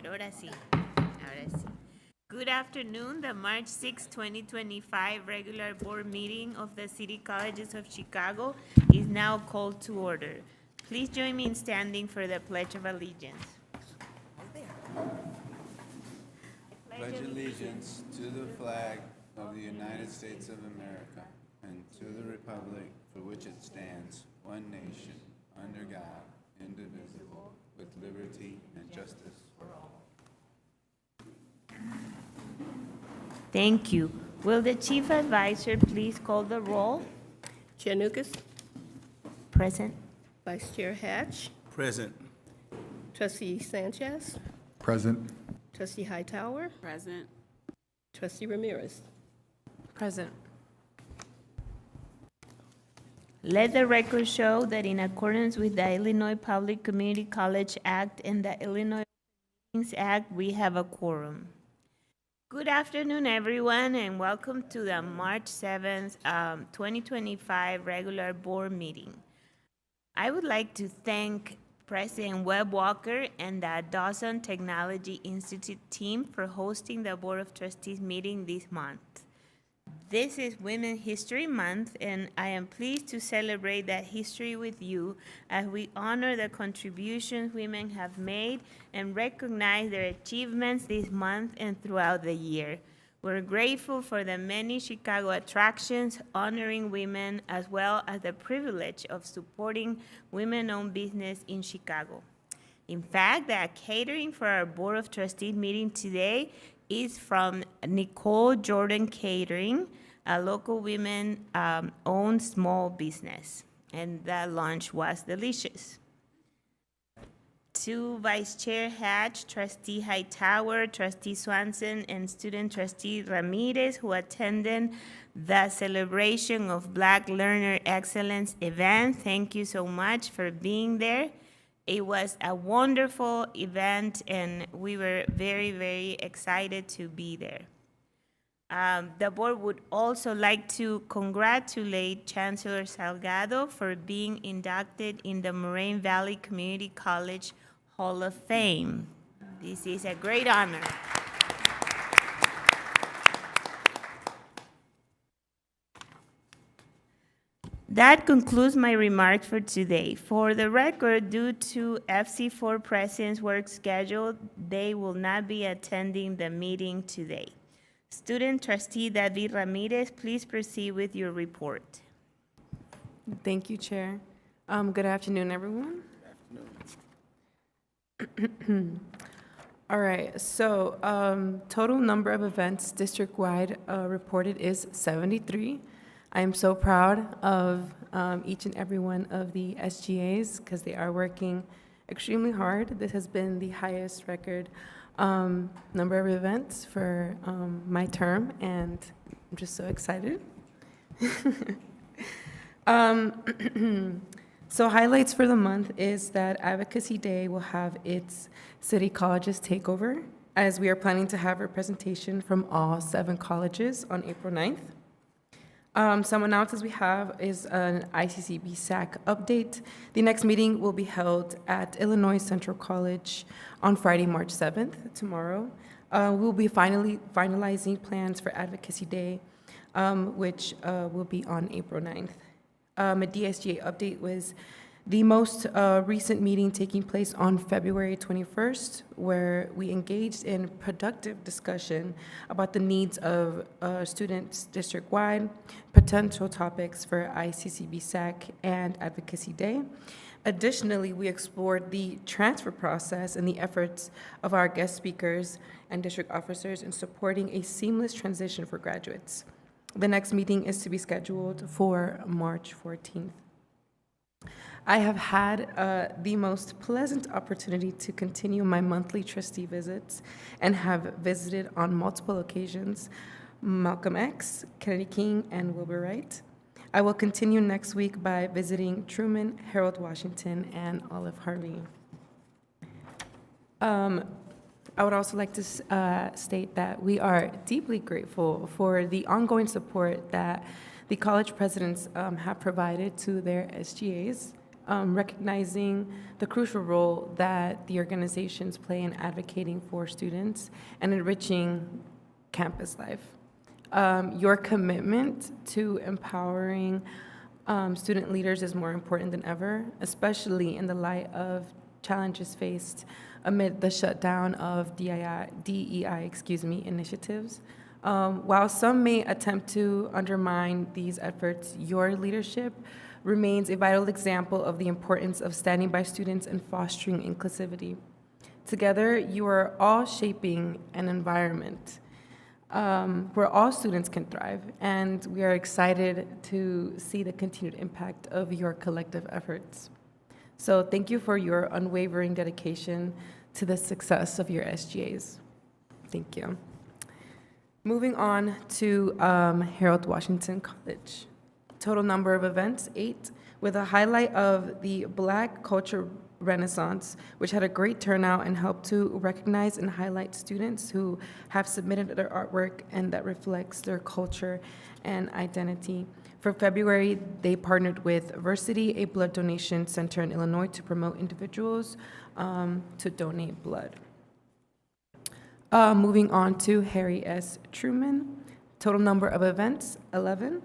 Ahora sí. Ahora sí. Good afternoon. The March 6, 2025 regular board meeting of the City Colleges of Chicago is now called to order. Please join me in standing for the Pledge of Allegiance. Pledge allegiance to the flag of the United States of America and to the republic for which it stands, one nation, under God, indivisible, with liberty and justice for all. Thank you. Will the Chief Advisor please call the roll? Chair Lucas, Present. Vice Chair Hatch, Present. Trustee Sanchez, Present. Trustee Hightower, Present. Trustee Ramirez. Present. Let the record show that in accordance with the Illinois Public Community College Act and the Illinois Meetings Act, we have a quorum. Good afternoon, everyone, and welcome to the March 7th, 2025 regular board meeting. I would like to thank President Webb Walker and the Dawson Technology Institute team for hosting the Board of Trustees meeting this month. This is Women's History Month, and I am pleased to celebrate that history with you as we honor the contributions women have made and recognize their achievements this month and throughout the year. We're grateful for the many Chicago attractions honoring women, as well as the privilege of supporting women-owned business in Chicago. In fact, the catering for our Board of Trustees meeting today is from Nicole Jordan Catering, a local women-owned small business. And that lunch was delicious. To Vice Chair Hatch, Trustee Hightower, Trustee Swanson, and Student Trustee Ramirez, who attended the celebration of Black Learner Excellence event. Thank you so much for being there. It was a wonderful event, and we were very, very excited to be there. The board would also like to congratulate Chancellor Salgado for being inducted in the Moraine Valley Community College Hall of Fame. This is a great honor. That concludes my remarks for today. For the record, due to FC4 President's work schedule, they will not be attending the meeting today. Student Trustee David Ramirez, please proceed with your report. Thank you, Chair. Good afternoon, everyone. All right, so total number of events district-wide reported is 73. I am so proud of each and every one of the SGAs because they are working extremely hard. This has been the highest record number of events for my term, and I'm just so excited. So highlights for the month is that Advocacy Day will have its City Colleges takeover, as we are planning to have representation from all 7 colleges on April 9th. Some announcements we have is an ICCB SAC update. The next meeting will be held at Illinois Central College on Friday, March 7th, tomorrow. We'll be finalizing plans for Advocacy Day, which will be on April 9th. A DSGA update was the most recent meeting taking place on February 21st, where we engaged in productive discussion about the needs of students district-wide, potential topics for ICCB SAC and Advocacy Day. Additionally, we explored the transfer process and the efforts of our guest speakers and district officers in supporting a seamless transition for graduates. The next meeting is to be scheduled for March 14th. I have had the most pleasant opportunity to continue my monthly trustee visits and have visited on multiple occasions Malcolm X, Kennedy King, and Wilbur Wright. I will continue next week by visiting Truman, Harold Washington, and Olive Harvey. I would also like to state that we are deeply grateful for the ongoing support that the college presidents have provided to their SGAs. recognizing the crucial role that the organizations play in advocating for students and enriching campus life. Your commitment to empowering student leaders is more important than ever, especially in the light of challenges faced amid the shutdown of DEI initiatives. While some may attempt to undermine these efforts, your leadership remains a vital example of the importance of standing by students and fostering inclusivity. Together, you are all shaping an environment where all students can thrive, and we are excited to see the continued impact of your collective efforts. So thank you for your unwavering dedication to the success of your SGAs. Thank you. Moving on to Harold Washington College. Total number of events, 8, with a highlight of the Black Culture Renaissance, which had a great turnout and helped to recognize and highlight students who have submitted their artwork and that reflects their culture and identity. For February, they partnered with Versity, a blood donation center in Illinois, to promote individuals to donate blood. Moving on to Harry S. Truman. Total number of events, 11.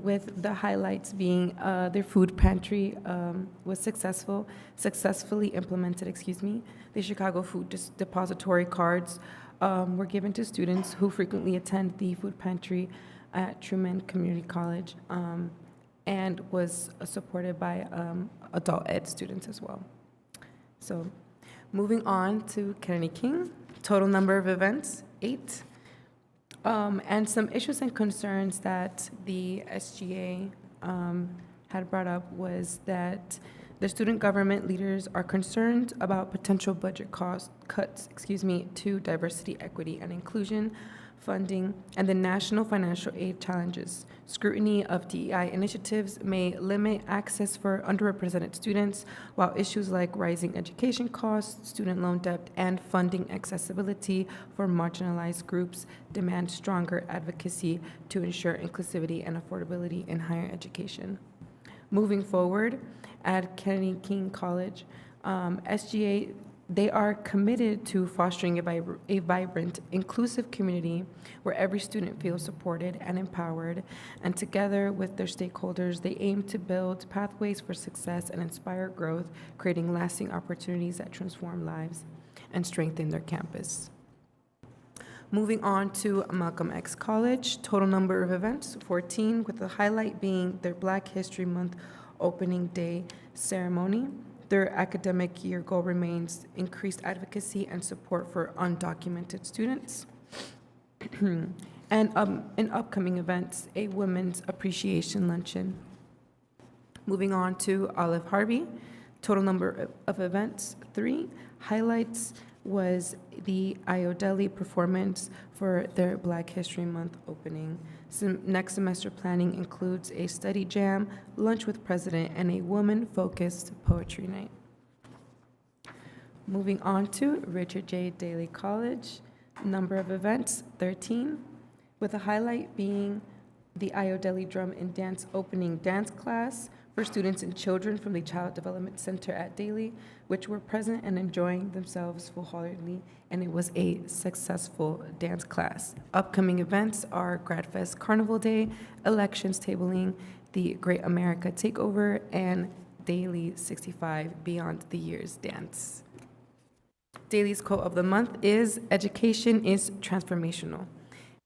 With the highlights being their food pantry was successfully implemented, The Chicago Food Depository cards were given to students who frequently attend the food pantry at Truman Community College and was supported by adult ed students as well. So moving on to Kennedy King, total number of events, 8. And some issues and concerns that the SGA had brought up was that the student government leaders are concerned about potential budget cuts, to diversity, equity, and inclusion funding, and the national financial aid challenges. Scrutiny of DEI initiatives may limit access for underrepresented students, while issues like rising education costs, student loan debt, and funding accessibility for marginalized groups demand stronger advocacy to ensure inclusivity and affordability in higher education. Moving forward, at Kennedy King College, SGA, they are committed to fostering a vibrant, inclusive community where every student feels supported and empowered, and together with their stakeholders, they aim to build pathways for success and inspire growth, creating lasting opportunities that transform lives and strengthen their campus. Moving on to Malcolm X College, total number of events, 14, with the highlight being their Black History Month opening day ceremony. Their academic year goal remains increased advocacy and support for undocumented students. And in upcoming events, a Women's Appreciation Luncheon. Moving on to Olive Harvey, total number of events, 3. Highlights was the IODELI performance for their Black History Month opening. Next semester planning includes a study jam, lunch with president, and a woman-focused poetry night. Moving on to Richard J. Daley College, number of events, 13, with a highlight being the IODELI Drum and Dance opening dance class for students and children from the Child Development Center at Daley, which were present and enjoying themselves full-heartedly, and it was a successful dance class. Upcoming events are GradFest Carnival Day, elections tabling, the Great America Takeover, and Daley 65 Beyond the Years Dance. Daley's quote of the month is, "Education is transformational.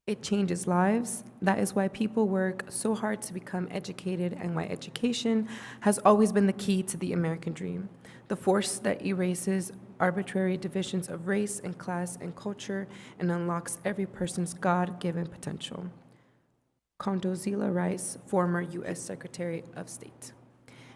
It changes lives. That is why people work so hard to become educated and why education has always been the key to the American dream, the force that erases arbitrary divisions of race and class and culture and unlocks every person's God-given potential." Condoleezza Rice, former U.S. Secretary of State.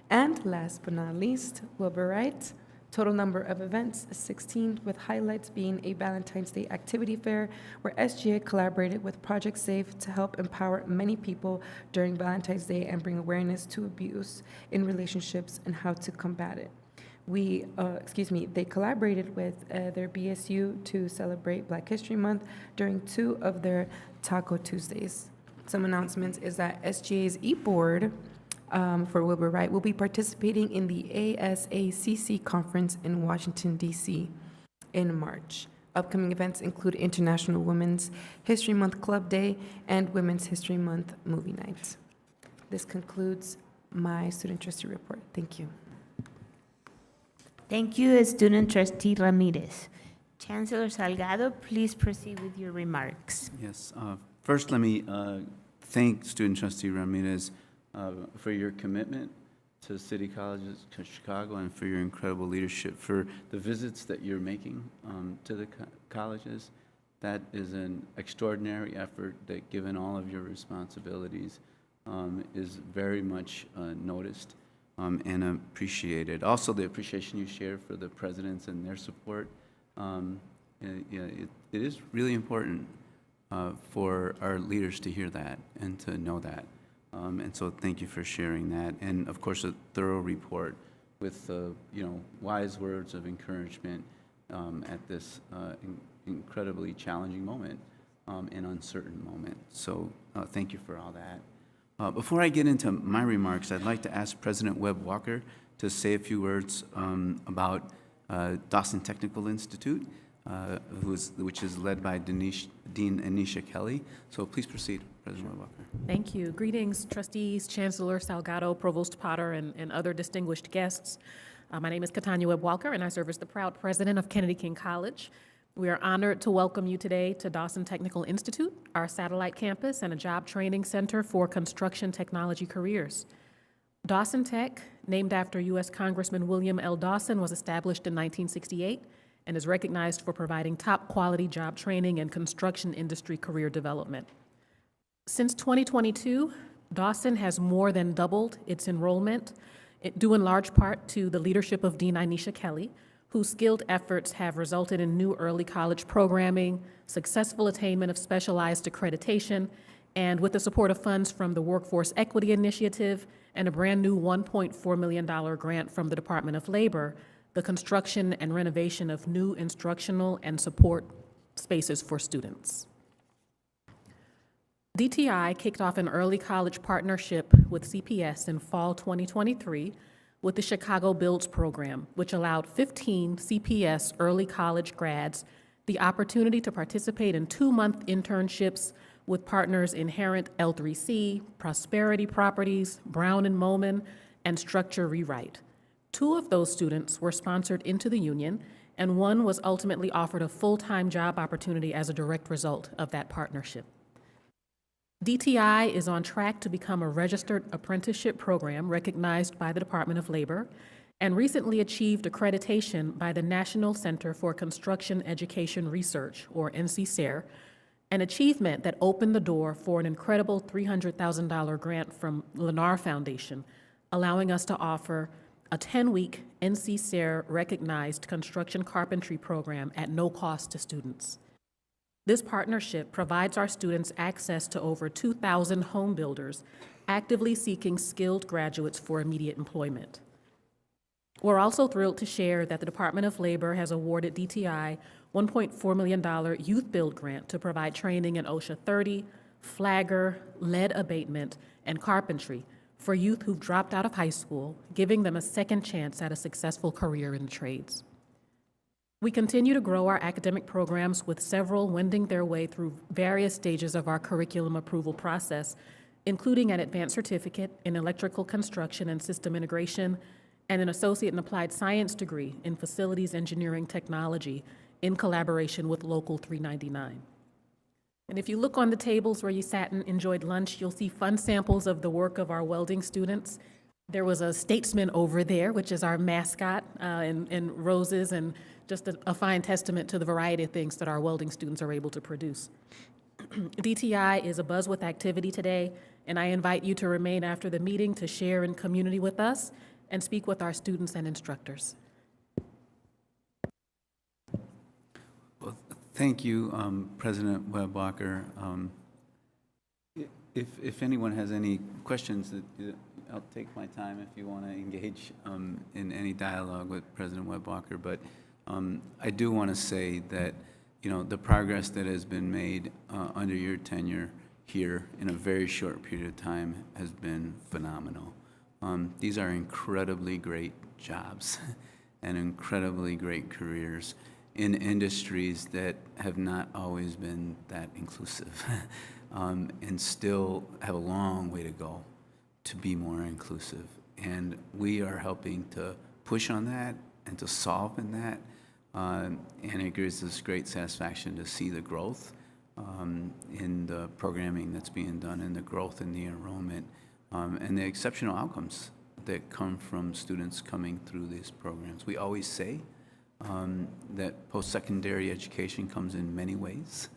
And last but not least, Wilbur Wright. Total number of events, 16, with highlights being a Valentine's Day activity fair where SGA collaborated with Project Safe to help empower many people during Valentine's Day and bring awareness to abuse in relationships and how to combat it. They collaborated with their BSU to celebrate Black History Month during 2 of their Taco Tuesdays. Some announcements is that SGA's eBoard for Wilbur Wright will be participating in the ASACC conference in Washington, D.C. in March. Upcoming events include International Women's History Month Club Day and Women's History Month movie nights. This concludes my student trustee report. Thank you. Thank you, Student Trustee Ramirez. Chancellor Salgado, please proceed with your remarks. Yes. First, let me thank Student Trustee Ramirez for your commitment to City Colleges of Chicago and for your incredible leadership, for the visits that you're making to the colleges. That is an extraordinary effort that, given all of your responsibilities, is very much noticed and appreciated. Also, the appreciation you share for the presidents and their support. It is really important for our leaders to hear that and to know that. And so thank you for sharing that. And of course, a thorough report with, wise words of encouragement at this incredibly challenging moment and uncertain moment. So thank you for all that. Before I get into my remarks, I'd like to ask President Webb Walker to say a few words about Dawson Technical Institute, which is led by Dean Anisha Kelly. So please proceed, President Webb Walker. Thank you. Greetings, trustees, Chancellor Salgado, Provost Potter, and other distinguished guests. My name is Katanya Webb Walker, and I serve as the proud president of Kennedy King College. We are honored to welcome you today to Dawson Technical Institute, our satellite campus and a job training center for construction technology careers. Dawson Tech, named after U.S. Congressman William L. Dawson, was established in 1968 and is recognized for providing top-quality job training and construction industry career development. Since 2022, Dawson has more than doubled its enrollment, due in large part to the leadership of Dean Anisha Kelly, whose skilled efforts have resulted in new early college programming, successful attainment of specialized accreditation, and with the support of funds from the Workforce Equity Initiative and a brand new $1.4 million grant from the Department of Labor, the construction and renovation of new instructional and support spaces for students. DTI kicked off an early college partnership with CPS in fall 2023 with the Chicago Builds program, which allowed 15 CPS early college grads the opportunity to participate in 2-month internships with partners Inherent L3C, Prosperity Properties, Brown and Moman, and Structure Rewrite. 2 of those students were sponsored into the union, and 1 was ultimately offered a full-time job opportunity as a direct result of that partnership. DTI is on track to become a registered apprenticeship program recognized by the Department of Labor and recently achieved accreditation by the National Center for Construction Education Research, or NCSER, an achievement that opened the door for an incredible $300,000 grant from Lennar Foundation, allowing us to offer a 10-week NCSER recognized construction carpentry program at no cost to students. This partnership provides our students access to over 2,000 home builders actively seeking skilled graduates for immediate employment. We're also thrilled to share that the Department of Labor has awarded DTI $1.4 million Youth Build grant to provide training in OSHA 30, flagger, lead abatement, and carpentry for youth who've dropped out of high school, giving them a second chance at a successful career in the trades. We continue to grow our academic programs, with several wending their way through various stages of our curriculum approval process, including an advanced certificate in electrical construction and system integration, and an associate in applied science degree in facilities engineering technology in collaboration with Local 399. And if you look on the tables where you sat and enjoyed lunch, you'll see fun samples of the work of our welding students. There was a statesman over there, which is our mascot, in roses, and just a fine testament to the variety of things that our welding students are able to produce. DTI is abuzz with activity today, and I invite you to remain after the meeting to share in community with us and speak with our students and instructors. Well, thank you, President Webb Walker. If anyone has any questions, I'll take my time if you want to engage in any dialogue with President Webb Walker. But I do want to say that, the progress that has been made under your tenure here in a very short period of time has been phenomenal. These are incredibly great jobs and incredibly great careers in industries that have not always been that inclusive and still have a long way to go to be more inclusive. And we are helping to push on that and to solve in that. And it gives us great satisfaction to see the growth in the programming that's being done and the growth in the enrollment and the exceptional outcomes that come from students coming through these programs. We always say that post-secondary education comes in many ways,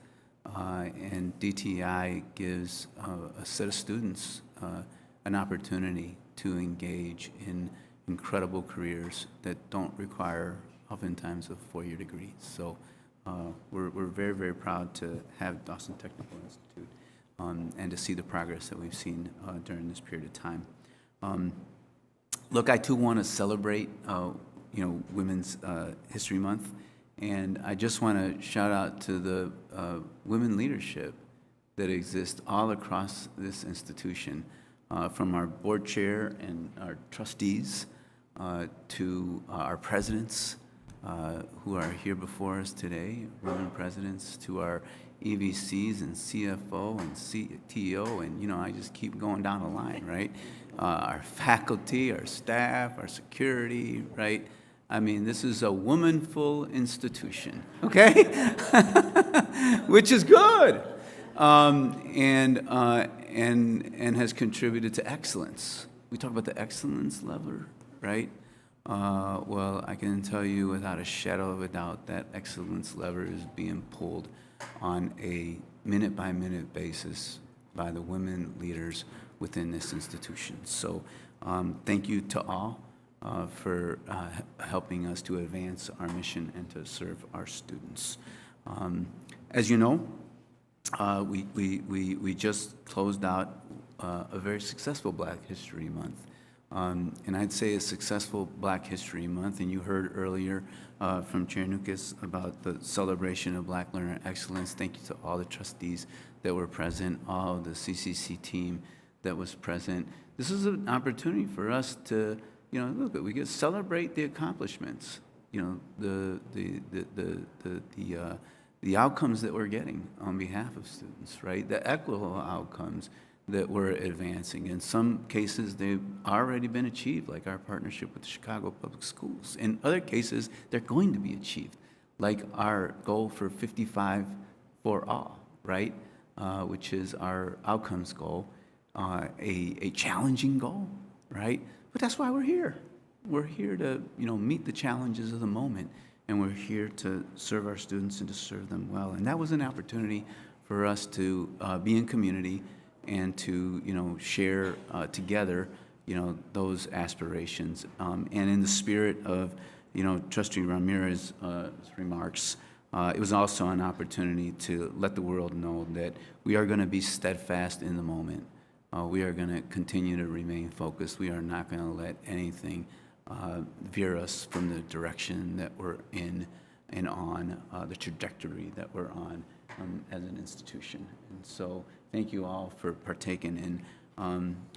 and DTI gives a set of students an opportunity to engage in incredible careers that don't require oftentimes a four-year degree. So we're very, very proud to have Dawson Technical Institute and to see the progress that we've seen during this period of time. Look, I too want to celebrate, Women's History Month, and I just want to shout out to the women leadership that exists all across this institution, from our board chair and our trustees to our presidents who are here before us today, women presidents, to our EVCs and CFO and CTO, and I just keep going down the line, right? Our faculty, our staff, our security, right? I mean, this is a womanful institution, okay? Which is good, and has contributed to excellence. We talk about the excellence lever, right? Well, I can tell you without a shadow of a doubt that excellence lever is being pulled on a minute-by-minute basis by the women leaders within this institution. So thank you to all for helping us to advance our mission and to serve our students. As you know, we just closed out a very successful Black History Month. And I'd say a successful Black History Month, and you heard earlier from Chair Nukas about the celebration of Black Learner Excellence. Thank you to all the trustees that were present, all the CCC team that was present. This is an opportunity for us to, look, we can celebrate the accomplishments, the outcomes that we're getting on behalf of students, right? The equitable outcomes that we're advancing. In some cases, they've already been achieved, like our partnership with the Chicago Public Schools. In other cases, they're going to be achieved, like our goal for 55 for all, right? Which is our outcomes goal, a challenging goal, right? But that's why we're here. We're here to, meet the challenges of the moment, and we're here to serve our students and to serve them well. And that was an opportunity for us to be in community and to, share together, those aspirations. And in the spirit of, Trustee Ramirez's remarks, it was also an opportunity to let the world know that we are going to be steadfast in the moment. We are going to continue to remain focused. We are not going to let anything veer us from the direction that we're in and on, the trajectory that we're on as an institution. And so thank you all for partaking in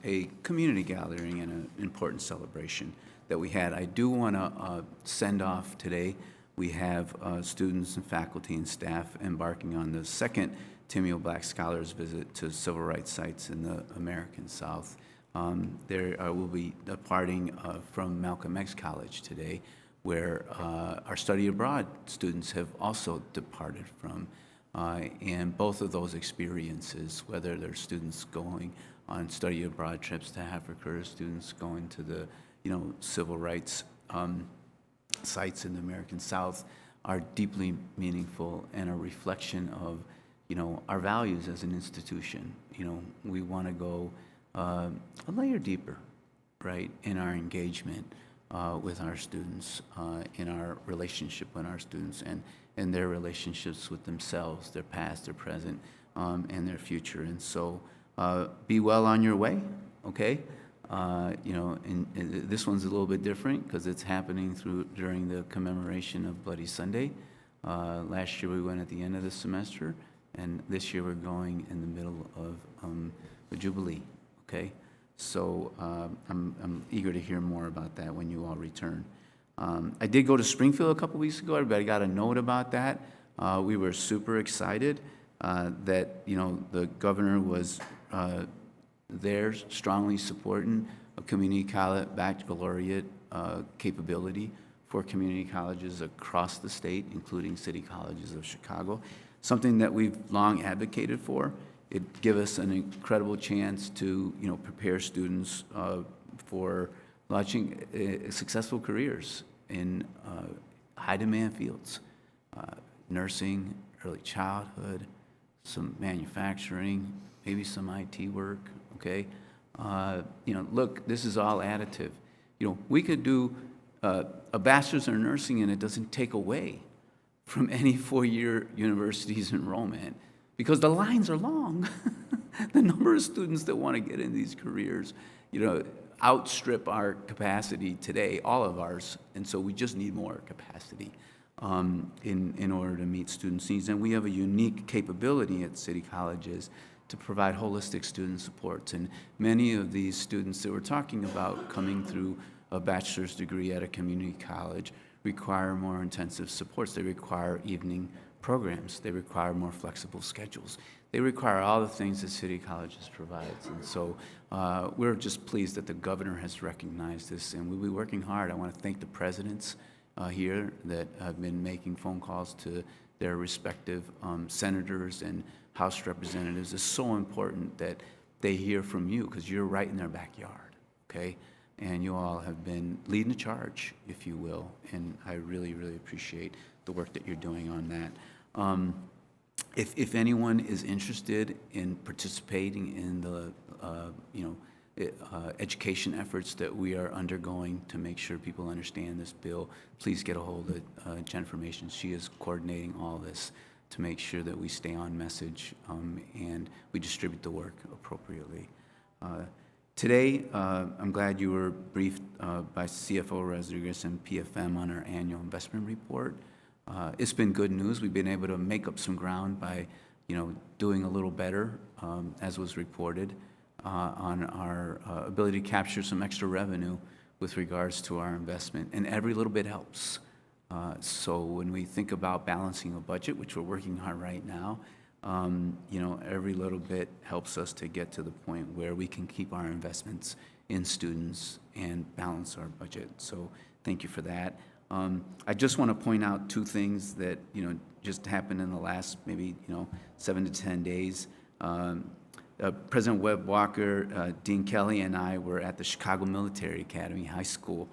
a community gathering and an important celebration that we had. I do want to send off today. We have students and faculty and staff embarking on the second Timeo Black Scholars visit to civil rights sites in the American South. There will be departing from Malcolm X College today, where our study abroad students have also departed from. And both of those experiences, whether they're students going on study abroad trips to Africa or students going to the, civil rights sites in the American South, are deeply meaningful and a reflection of, our values as an institution. We want to go a layer deeper, right, in our engagement with our students, in our relationship with our students, and their relationships with themselves, their past, their present, and their future. And so be well on your way, okay? And this one's a little bit different because it's happening during the commemoration of Bloody Sunday. Last year we went at the end of the semester, and this year we're going in the middle of the Jubilee, okay? So I'm eager to hear more about that when you all return. I did go to Springfield a couple weeks ago. Everybody got a note about that. We were super excited that, you know, the governor was there strongly supporting a community college baccalaureate capability for community colleges across the state, including city colleges of Chicago, something that we've long advocated for. It gives us an incredible chance to, you know, prepare students for launching successful careers in high-demand fields, nursing, early childhood, some manufacturing, maybe some IT work, okay? You know, look, this is all additive. You know, we could do a bachelor's in nursing, and it doesn't take away from any four-year university's enrollment because the lines are long. The number of students that want to get in these careers, you know, outstrip our capacity today, all of ours, and so we just need more capacity in order to meet students' needs. And we have a unique capability at city colleges to provide holistic student supports. And many of these students that we're talking about coming through a bachelor's degree at a community college require more intensive supports. They require evening programs. They require more flexible schedules. They require all the things that City Colleges provides. And so we're just pleased that the governor has recognized this, and we'll be working hard. I want to thank the presidents here that have been making phone calls to their respective senators and House representatives. It's so important that they hear from you because you're right in their backyard, okay? And you all have been leading the charge, if you will, and I really, really appreciate the work that you're doing on that. If anyone is interested in participating in the education efforts that we are undergoing to make sure people understand this bill, please get a hold of Jennifer Mason. She is coordinating all this to make sure that we stay on message and we distribute the work appropriately. Today, I'm glad you were briefed by CFO Rodriguez and PFM on our annual investment report. It's been good news. We've been able to make up some ground by, you know, doing a little better, as was reported, on our ability to capture some extra revenue with regards to our investment, and every little bit helps. So when we think about balancing a budget, which we're working hard right now, you know, every little bit helps us to get to the point where we can keep our investments in students and balance our budget. So thank you for that. I just want to point out two things that, you know, just happened in the last maybe, you know, 7 to 10 days. President Webb Walker, Dean Kelly, and I were at the Chicago Military Academy High School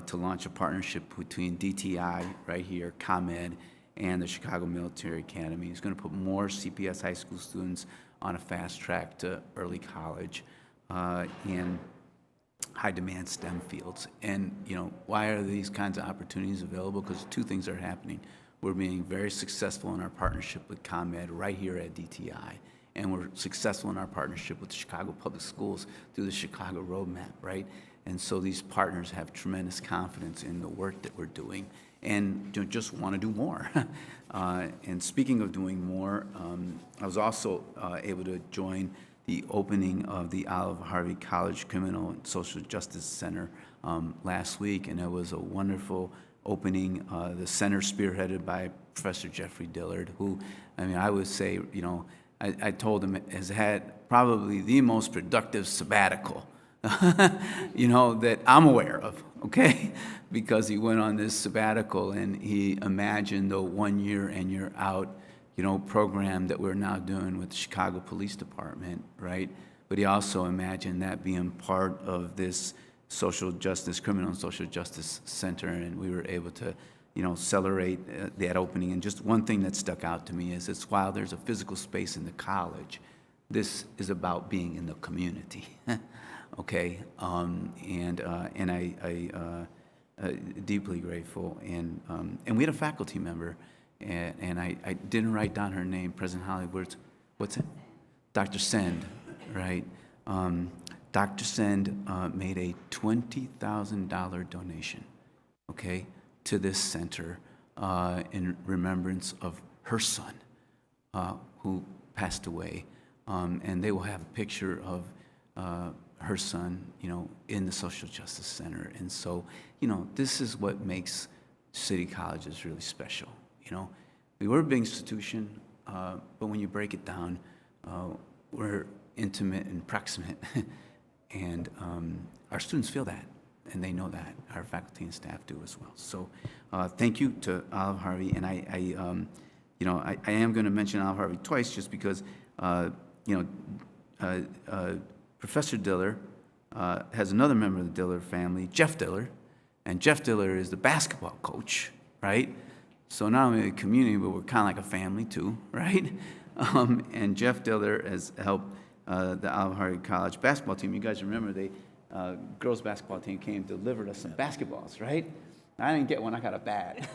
to launch a partnership between DTI right here, ComEd, and the Chicago Military Academy. It's going to put more CPS high school students on a fast track to early college and high-demand STEM fields. And, you know, why are these kinds of opportunities available? Because two things are happening. We're being very successful in our partnership with ComEd right here at DTI, and we're successful in our partnership with the Chicago Public Schools through the Chicago Roadmap, right? And so these partners have tremendous confidence in the work that we're doing and just want to do more. And speaking of doing more, I was also able to join the opening of the Olive Harvey College Criminal and Social Justice Center last week, and it was a wonderful opening. The center spearheaded by Professor Jeffrey Dillard, who, I mean, I would say, you know, I told him has had probably the most productive sabbatical, you know, that I'm aware of, okay? Because he went on this sabbatical and he imagined the 1 year and you're out, you know, program that we're now doing with the Chicago Police Department, right? But he also imagined that being part of this social justice, criminal and social justice center, and we were able to, you know, celebrate that opening. And just one thing that stuck out to me is it's while there's a physical space in the college, this is about being in the community, okay? And I deeply grateful. And we had a faculty member, and I didn't write down her name, President Hollywood. What's it? Dr. Send, right? Dr. Send made a $20,000 donation, okay, to this center in remembrance of her son who passed away. And they will have a picture of her son, in the social justice center. And so, this is what makes City Colleges really special. We were a big institution, but when you break it down, we're intimate and proximate. And our students feel that, and they know that. Our faculty and staff do as well. So thank you to Olive Harvey. And I am going to mention Olive Harvey twice just because, Professor Diller has another member of the Diller family, Jeff Diller. And Jeff Diller is the basketball coach, right? So not only a community, but we're kind of like a family too, right? And Jeff Diller has helped the Olive Harvey College basketball team. You guys remember the girls basketball team came and delivered us some basketballs, right? I didn't get one, I got a bat.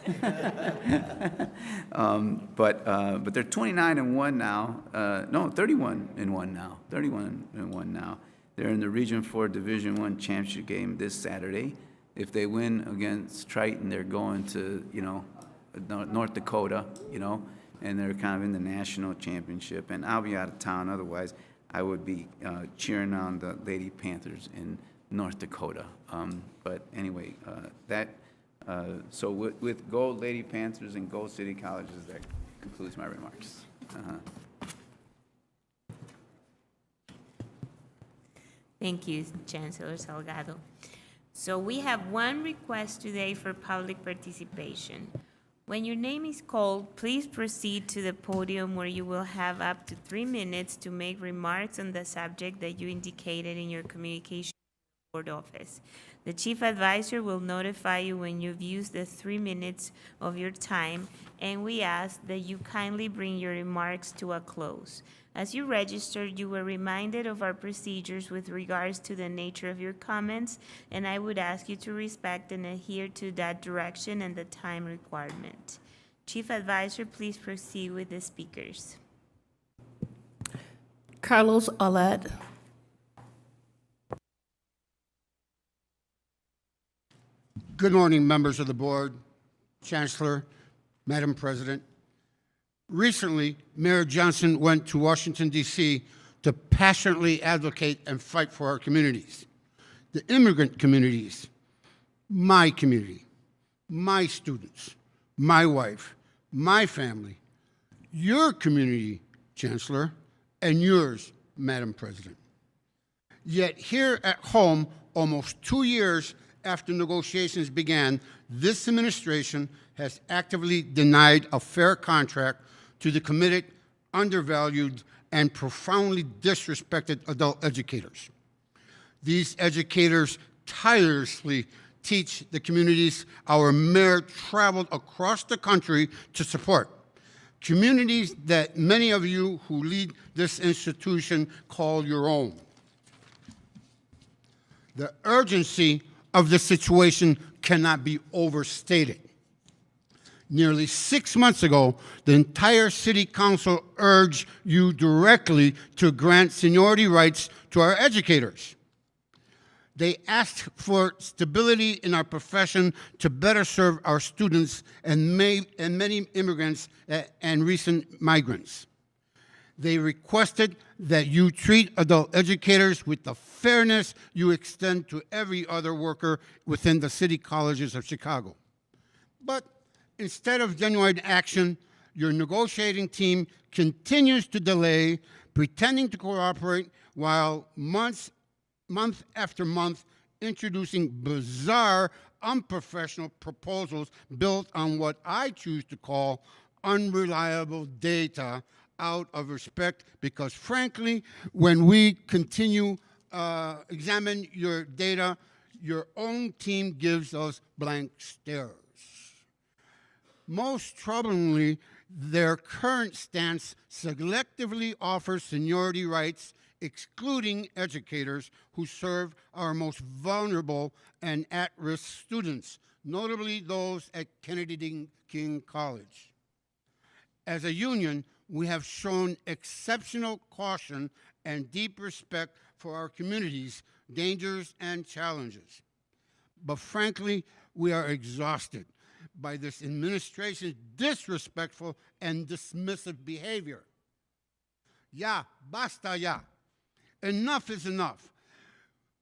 But they're 29-1 now. No, 31-1 now. 31-1 now. They're in the Region 4 Division I championship game this Saturday. If they win against Triton, they're going to, North Dakota, and they're kind of in the national championship. And I'll be out of town. Otherwise, I would be cheering on the Lady Panthers in North Dakota. But anyway, so with Go Lady Panthers and Go City Colleges, that concludes my remarks. Thank you, Chancellor Salgado. So we have one request today for public participation. When your name is called, please proceed to the podium where you will have up to 3 minutes to make remarks on the subject that you indicated in your communication board office. The chief advisor will notify you when you've used the 3 minutes of your time, and we ask that you kindly bring your remarks to a close. As you registered, you were reminded of our procedures with regards to the nature of your comments, and I would ask you to respect and adhere to that direction and the time requirement. Chief Advisor, please proceed with the speakers. Carlos Aled. Good morning, members of the board, Chancellor, Madam President. Recently, Mayor Johnson went to Washington, D.C. to passionately advocate and fight for our communities, the immigrant communities, my community, my students, my wife, my family, your community, Chancellor, and yours, Madam President. Yet here at home, almost 2 years after negotiations began, this administration has actively denied a fair contract to the committed, undervalued, and profoundly disrespected adult educators. These educators tirelessly teach the communities our mayor traveled across the country to support, communities that many of you who lead this institution call your own. The urgency of the situation cannot be overstated. Nearly 6 months ago, the entire City Council urged you directly to grant seniority rights to our educators. They asked for stability in our profession to better serve our students and many immigrants and recent migrants. They requested that you treat adult educators with the fairness you extend to every other worker within the City Colleges of Chicago. But instead of genuine action, your negotiating team continues to delay, pretending to cooperate, while month after month introducing bizarre, unprofessional proposals built on what I choose to call unreliable data out of respect, because frankly, when we examine your data, your own team gives us blank stares. Most troublingly, their current stance selectively offers seniority rights, excluding educators who serve our most vulnerable and at-risk students, notably those at Kennedy King College. As a union, we have shown exceptional caution and deep respect for our communities' dangers and challenges. But frankly, we are exhausted by this administration's disrespectful and dismissive behavior. Ya, basta ya. Enough is enough.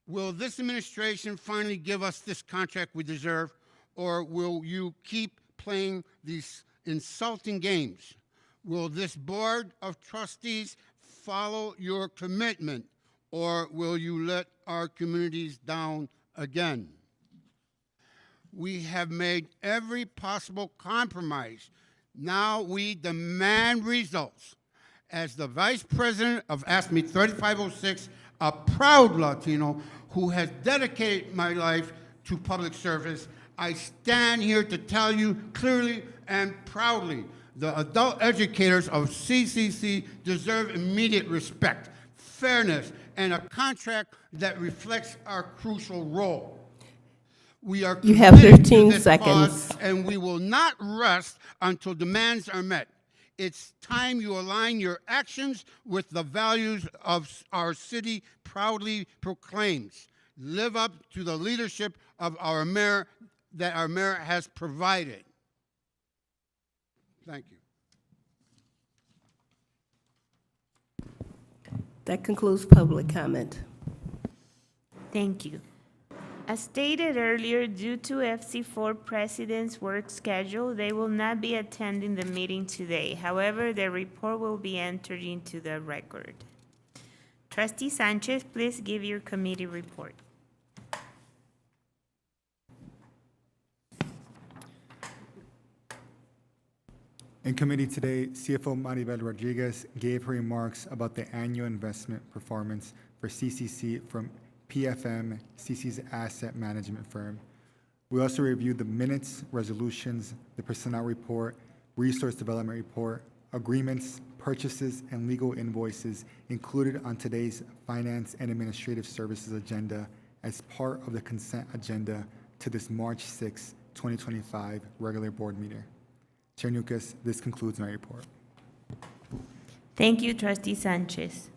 Will this administration finally give us this contract we deserve, or will you keep playing these insulting games? Will this Board of Trustees follow your commitment, or will you let our communities down again? We have made every possible compromise. Now we demand results. As the Vice President of AFSCME 3506, a proud Latino who has dedicated my life to public service, I stand here to tell you clearly and proudly, the adult educators of CCC deserve immediate respect, fairness, and a contract that reflects our crucial role. We are You have committed to 13 this cause, seconds. and we will not rest until demands are met. It's time you align your actions with the values of our city proudly proclaims. Live up to the leadership of our mayor that our mayor has provided. Thank you. That concludes public comment. Thank you. As stated earlier, due to FC4 President's work schedule, they will not be attending the meeting today. However, their report will be entered into the record. Trustee Sanchez, please give your committee report. In committee today, CFO Maribel Rodriguez gave her remarks about the annual investment performance for CCC from PFM, CC's asset management firm. We also reviewed the minutes, resolutions, the personnel report, resource development report, agreements, purchases, and legal invoices included on today's Finance and Administrative Services agenda as part of the consent agenda to this March 6, 2025 regular board meeting. Chair Nucas, this concludes my report. Thank you, Trustee Sanchez.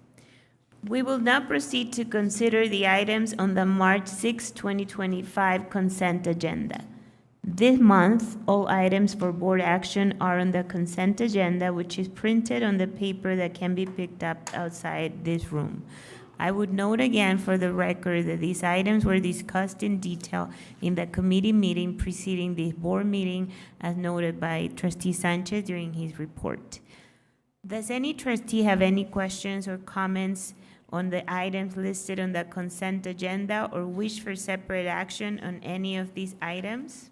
We will now proceed to consider the items on the March 6, 2025 consent agenda. This month, all items for board action are on the consent agenda, which is printed on the paper that can be picked up outside this room. I would note again for the record that these items were discussed in detail in the committee meeting preceding this board meeting, as noted by Trustee Sanchez during his report. Does any trustee have any questions or comments on the items listed on the consent agenda or wish for separate action on any of these items?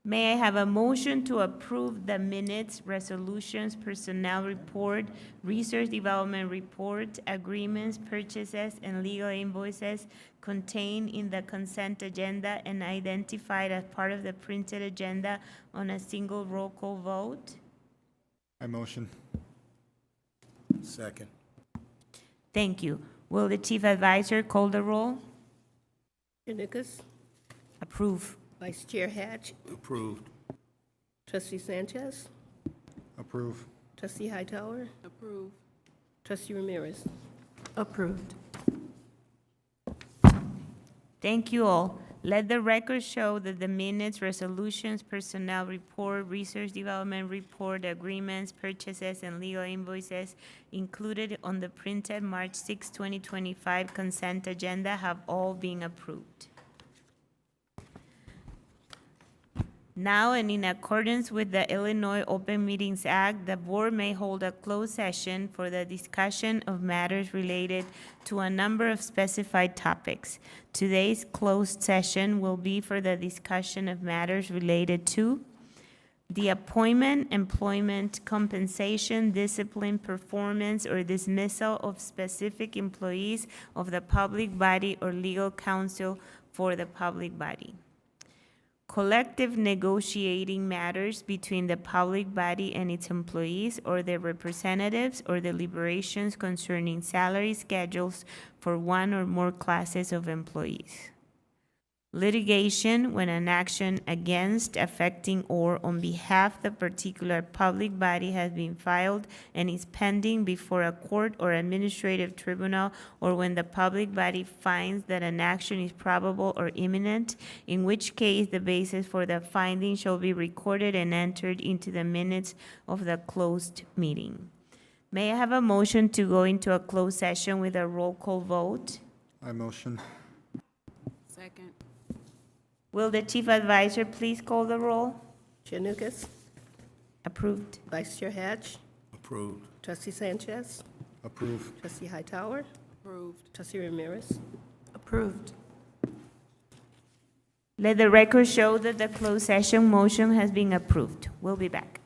May I have a motion to approve the minutes, resolutions, personnel report, research development report, agreements, purchases, and legal invoices contained in the consent agenda and identified as part of the printed agenda on a single roll call vote? I motion. Second. Thank you. Will the chief advisor call the roll? Chair Nucas, Approve. Vice Chair Hatch, Approved. Trustee Sanchez, Approve. Trustee Hightower. Approve. Trustee Ramirez. Approved. Thank you all. Let the record show that the minutes, resolutions, personnel report, research development report, agreements, purchases, and legal invoices included on the printed March 6, 2025 consent agenda have all been approved. Now, and in accordance with the Illinois Open Meetings Act, the board may hold a closed session for the discussion of matters related to a number of specified topics. Today's closed session will be for the discussion of matters related to the appointment, employment, compensation, discipline, performance, or dismissal of specific employees of the public body or legal counsel for the public body. Collective negotiating matters between the public body and its employees or their representatives or deliberations concerning salary schedules for one or more classes of employees. Litigation when an action against, affecting, or on behalf of the particular public body has been filed and is pending before a court or administrative tribunal, or when the public body finds that an action is probable or imminent, in which case the basis for the finding shall be recorded and entered into the minutes of the closed meeting. May I have a motion to go into a closed session with a roll call vote? I motion. Second. Will the chief advisor please call the roll? Janukus, Approved. Vice Chair Hatch, Approved. Trustee Sanchez, Approve. Trustee Hightower, Approved. Trustee Ramirez. Approved. Let the record show that the closed session motion has been approved. We'll be back.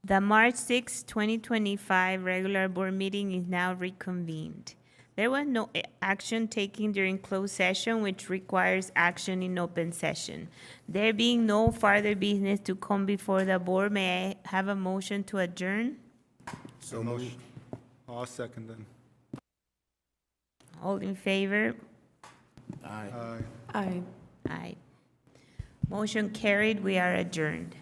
The March 6, 2025 regular board meeting is now reconvened. There was no action taken during closed session, which requires action in open session. There being no further business to come before the board, may I have a motion to adjourn? So motion. I'll second then. All in favor? Aye. Aye. Aye. Motion carried, we are adjourned.